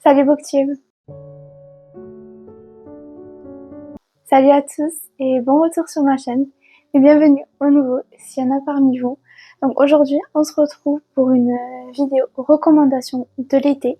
Salut Booktube! Salut à tous et bon retour sur ma chaîne et bienvenue au nouveau s'il y en a parmi vous. Donc aujourd'hui on se retrouve pour une vidéo recommandation de l'été.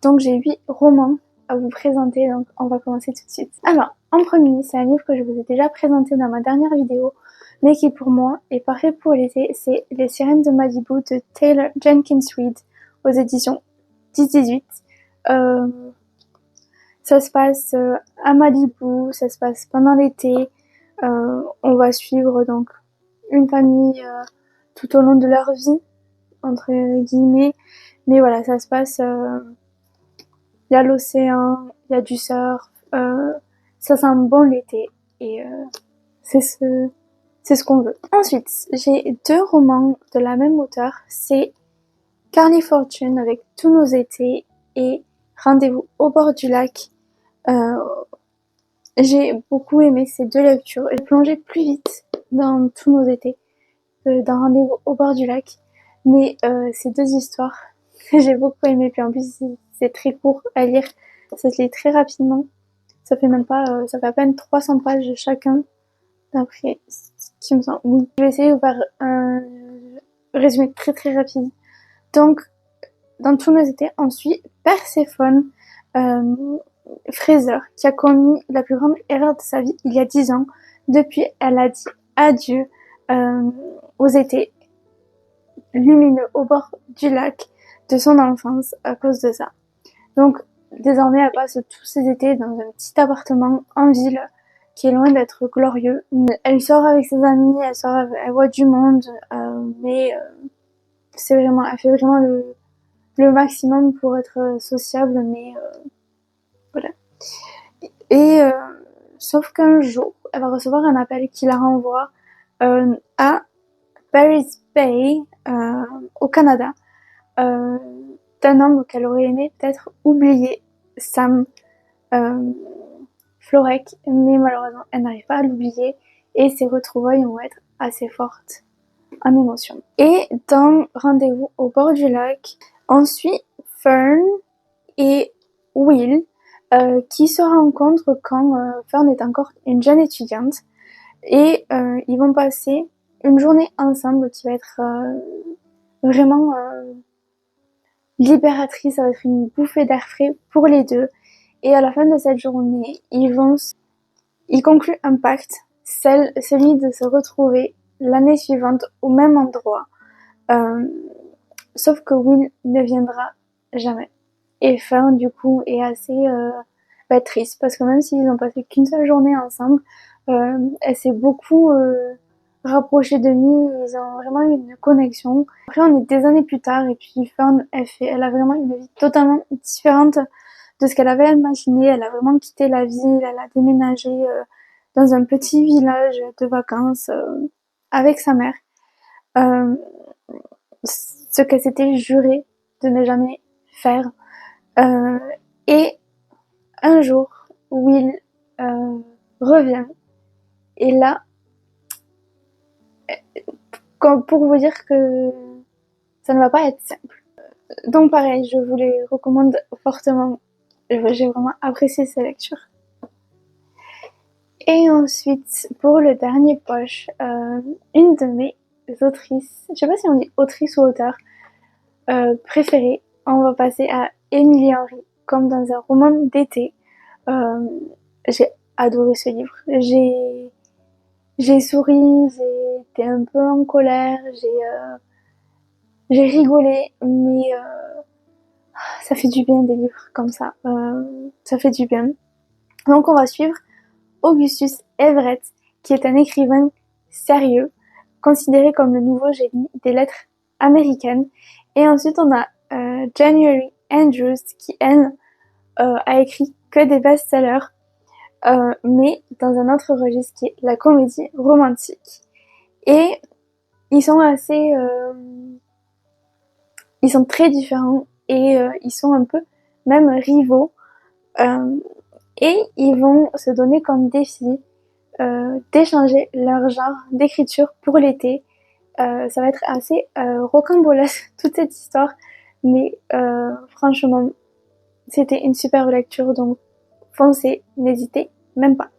Donc j'ai 8 romans à vous présenter, donc on va commencer tout de suite. Alors en premier, c'est un livre que je vous ai déjà présenté dans ma dernière vidéo mais qui pour moi est parfait pour l'été, c'est Les Sirènes de Malibu de Taylor Jenkins Reid aux éditions 10-18. Ça se passe à Malibu, ça se passe pendant l'été. On va suivre donc une famille tout au long de leur vie, entre guillemets. Mais voilà, ça se passe, il y a l'océan, il y a du surf, ça sent bon l'été et c'est ce qu'on veut. Ensuite, j'ai 2 romans de la même auteure, c'est Carly Fortune avec Tous nos étés et Rendez-vous au bord du lac. J'ai beaucoup aimé ces 2 lectures. J'ai plongé plus vite dans Tous nos étés que dans Rendez-vous au bord du lac. Mais ces 2 histoires, j'ai beaucoup aimé. Puis en plus, c'est très court à lire. Ça se lit très rapidement. Ça fait même pas, ça fait à peine 300 pages chacun. D'après ce qui me semble. Oui. Je vais essayer de faire un résumé très très rapide. Donc, dans Tous nos étés, on suit Perséphone, Fraser, qui a commis la plus grande erreur de sa vie il y a 10 ans. Depuis, elle a dit adieu aux étés lumineux au bord du lac de son enfance à cause de ça. Donc, désormais, elle passe tous ses étés dans un petit appartement en ville qui est loin d'être glorieux. Elle sort avec ses amis, elle voit du monde, mais c'est vraiment, elle fait vraiment le maximum pour être sociable, mais voilà. Et sauf qu'un jour, elle va recevoir un appel qui la renvoie à Paris Bay, au Canada, d'un homme qu'elle aurait aimé peut-être oublier, Sam Florek, mais malheureusement elle n'arrive pas à l'oublier et ses retrouvailles vont être assez fortes en émotion. Et dans Rendez-vous au bord du lac, on suit Fern et Will qui se rencontrent quand Fern est encore une jeune étudiante et ils vont passer une journée ensemble qui va être vraiment libératrice, ça va être une bouffée d'air frais pour les deux. Et à la fin de cette journée, ils concluent un pacte, celui de se retrouver l'année suivante au même endroit. Sauf que Will ne viendra jamais. Et Fern, du coup, est assez triste parce que même s'ils n'ont passé qu'une seule journée ensemble, elle s'est beaucoup rapprochée de lui, ils ont vraiment eu une connexion. Après, on est des années plus tard et puis Fern, elle a vraiment une vie totalement différente de ce qu'elle avait imaginé. Elle a vraiment quitté la ville, elle a déménagé dans un petit village de vacances avec sa mère. Ce qu'elle s'était juré de ne jamais faire. Et un jour, Will revient. Et là, pour vous dire que ça ne va pas être simple. Donc pareil, je vous les recommande fortement. J'ai vraiment apprécié ces lectures. Et ensuite, pour le dernier poche, une de mes autrices, je sais pas si on dit autrice ou auteur, préférée, on va passer à Émilie Henry, comme dans un roman d'été. J'ai adoré ce livre. J'ai souri, j'ai été un peu en colère, j'ai rigolé, mais ça fait du bien des livres comme ça. Ça fait du bien. Donc on va suivre Augustus Everett, qui est un écrivain sérieux, considéré comme le nouveau génie des lettres américaines. Et ensuite on a January Andrews, qui elle a écrit que des best-sellers, mais dans un autre registre qui est la comédie romantique. Et ils sont ils sont très différents et ils sont un peu même rivaux. Et ils vont se donner comme défi d'échanger leur genre d'écriture pour l'été. Ça va être assez rocambolesque toute cette histoire, mais franchement, c'était une super lecture, donc foncez, n'hésitez même pas.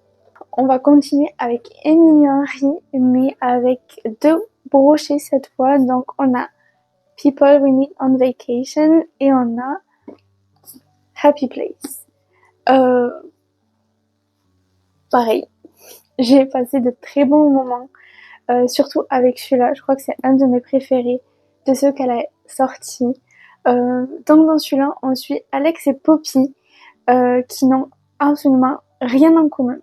On va continuer avec Emily Henry, mais avec 2 brochets cette fois. Donc on a People We Meet on Vacation et on a Happy Place. Pareil, j'ai passé de très bons moments, surtout avec celui-là. Je crois que c'est un de mes préférés de ceux qu'elle a sortis. Donc dans celui-là, on suit Alex et Poppy, qui n'ont absolument rien en commun.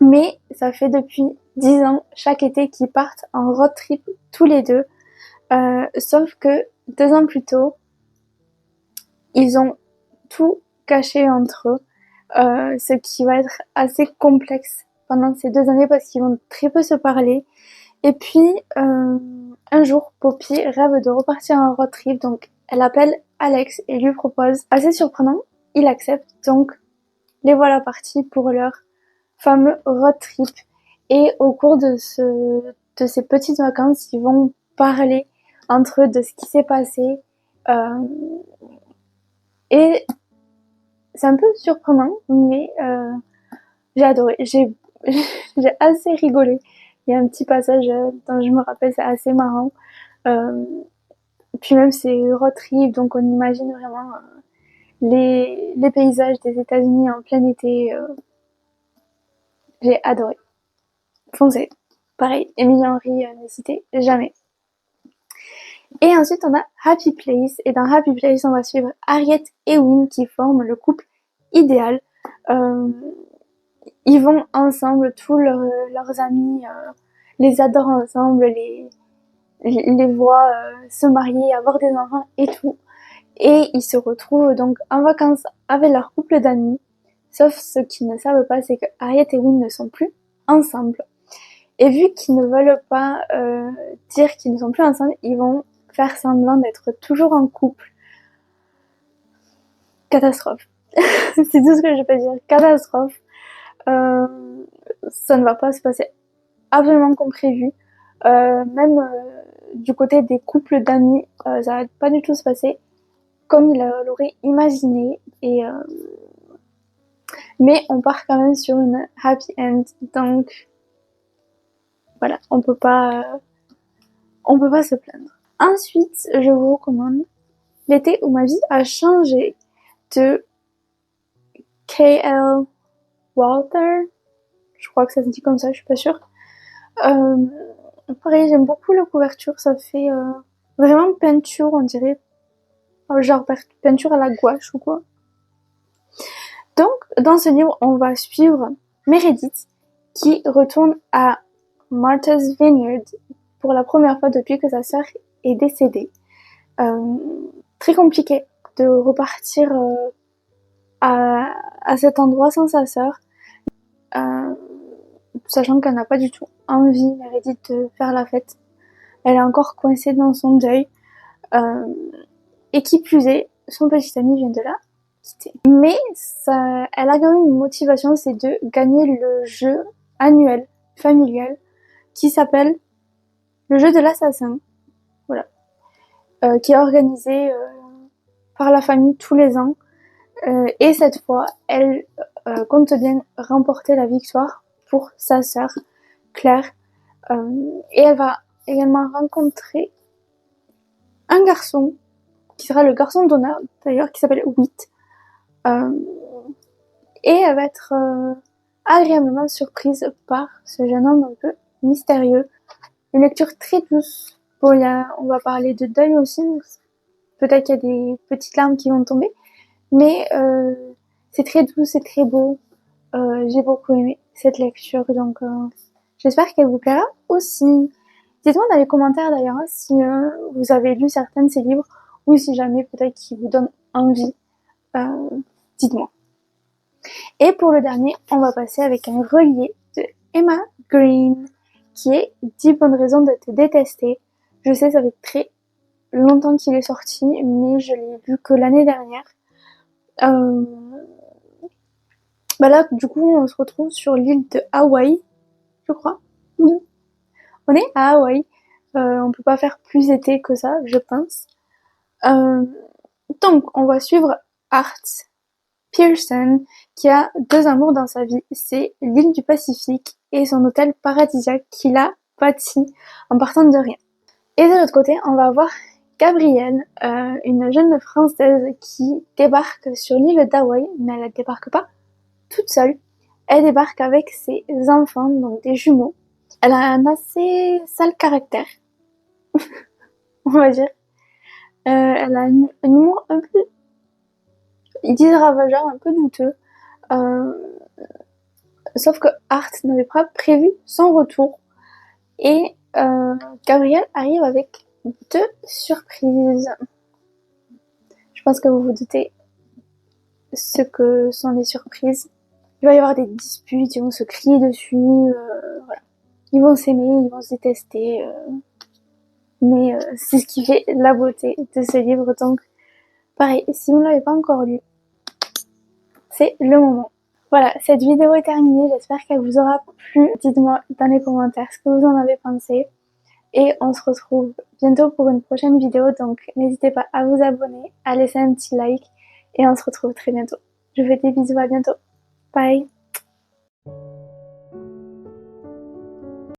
Mais ça fait depuis 10 ans, chaque été, qu'ils partent en road trip tous les deux. Sauf que 2 ans plus tôt, ils ont tout caché entre eux, ce qui va être assez complexe pendant ces 2 années parce qu'ils vont très peu se parler. Et puis, un jour, Poppy rêve de repartir en road trip, donc elle appelle Alex et lui propose. Assez surprenant, il accepte, donc les voilà partis pour leur fameux road trip. Et au cours de ces petites vacances, ils vont parler entre eux de ce qui s'est passé. Et c'est un peu surprenant, mais j'ai adoré. J'ai assez rigolé. Il y a un petit passage dont je me rappelle, c'est assez marrant. Puis même c'est road trip, donc on imagine vraiment les paysages des États-Unis en plein été. J'ai adoré. Foncez. Pareil, Emily Henry, n'hésitez jamais. Et ensuite, on a Happy Place. Et dans Happy Place, on va suivre Harriet et Wynne qui forment le couple idéal. Ils vont ensemble, tous leurs amis les adorent ensemble, les voient se marier, avoir des enfants et tout. Et ils se retrouvent donc en vacances avec leur couple d'amis. Sauf ce qu'ils ne savent pas, c'est que Harriet et Wynne ne sont plus ensemble. Et vu qu'ils ne veulent pas dire qu'ils ne sont plus ensemble, ils vont faire semblant d'être toujours en couple. Catastrophe. C'est tout ce que je peux dire. Catastrophe. Ça ne va pas se passer absolument comme prévu. Même du côté des couples d'amis, ça va pas du tout se passer comme il l'aurait imaginé. Mais on part quand même sur une happy end. Donc voilà, on peut pas se plaindre. Ensuite, je vous recommande L'été où ma vie a changé de K.L. Walter. Je crois que ça se dit comme ça, je suis pas sûre. Pareil, j'aime beaucoup la couverture, ça fait vraiment peinture, on dirait. Genre peinture à la gouache ou quoi. Donc, dans ce livre, on va suivre Meredith qui retourne à Martha's Vineyard pour la première fois depuis que sa sœur est décédée. Très compliqué de repartir à cet endroit sans sa sœur, sachant qu'elle n'a pas du tout envie, Meredith, de faire la fête. Elle est encore coincée dans son deuil. Et qui plus est, son petit ami vient de la quitter. Mais ça, elle a quand même une motivation, c'est de gagner le jeu annuel, familial, qui s'appelle le jeu de l'assassin. Voilà. Qui est organisé par la famille tous les ans. Et cette fois, elle compte bien remporter la victoire pour sa sœur, Claire. Et elle va également rencontrer un garçon, qui sera le garçon d'honneur, d'ailleurs, qui s'appelle Whit. Et elle va être agréablement surprise par ce jeune homme un peu mystérieux. Une lecture très douce. Bon, on va parler de deuil aussi, donc peut-être qu'il y a des petites larmes qui vont tomber. Mais c'est très doux, c'est très beau. J'ai beaucoup aimé cette lecture, donc j'espère qu'elle vous plaira aussi. Dites-moi dans les commentaires d'ailleurs si vous avez lu certains de ces livres ou si jamais peut-être qu'ils vous donnent envie. Dites-moi. Et pour le dernier, on va passer avec un relié de Emma Green qui est 10 bonnes raisons de te détester. Je sais, ça fait très longtemps qu'il est sorti, mais je l'ai lu que l'année dernière. Bah là, du coup, on se retrouve sur l'île de Hawaï, je crois. Oui, on est à Hawaï. On peut pas faire plus été que ça, je pense. Donc Donc, on va suivre Art Pearson qui a deux amours dans sa vie. C'est l'île du Pacifique et son hôtel paradisiaque qu'il a bâti en partant de rien. Et de l'autre côté, on va avoir Gabrielle, une jeune Française qui débarque sur l'île d'Hawaï, mais elle ne débarque pas toute seule. Elle débarque avec ses enfants, donc des jumeaux. Elle a un assez sale caractère, on va dire. Elle a un humour un peu, ils disent ravageur, un peu douteux. Euh, Sauf que Art n'avait pas prévu son retour. Et Gabrielle arrive avec deux surprises. Je pense que vous vous doutez ce que sont les surprises. Il va y avoir des disputes, ils vont se crier dessus, voilà. Ils vont s'aimer, ils vont se détester. Mais c'est ce qui fait la beauté de ce livre. Donc, pareil, si vous ne l'avez pas encore lu, c'est le moment. Voilà, cette vidéo est terminée. J'espère qu'elle vous aura plu. Dites-moi dans les commentaires ce que vous en avez pensé. Et on se retrouve bientôt pour une prochaine vidéo. Donc, n'hésitez pas à vous abonner, à laisser un petit like. Et on se retrouve très bientôt. Je vous fais des bisous, à bientôt. Bye!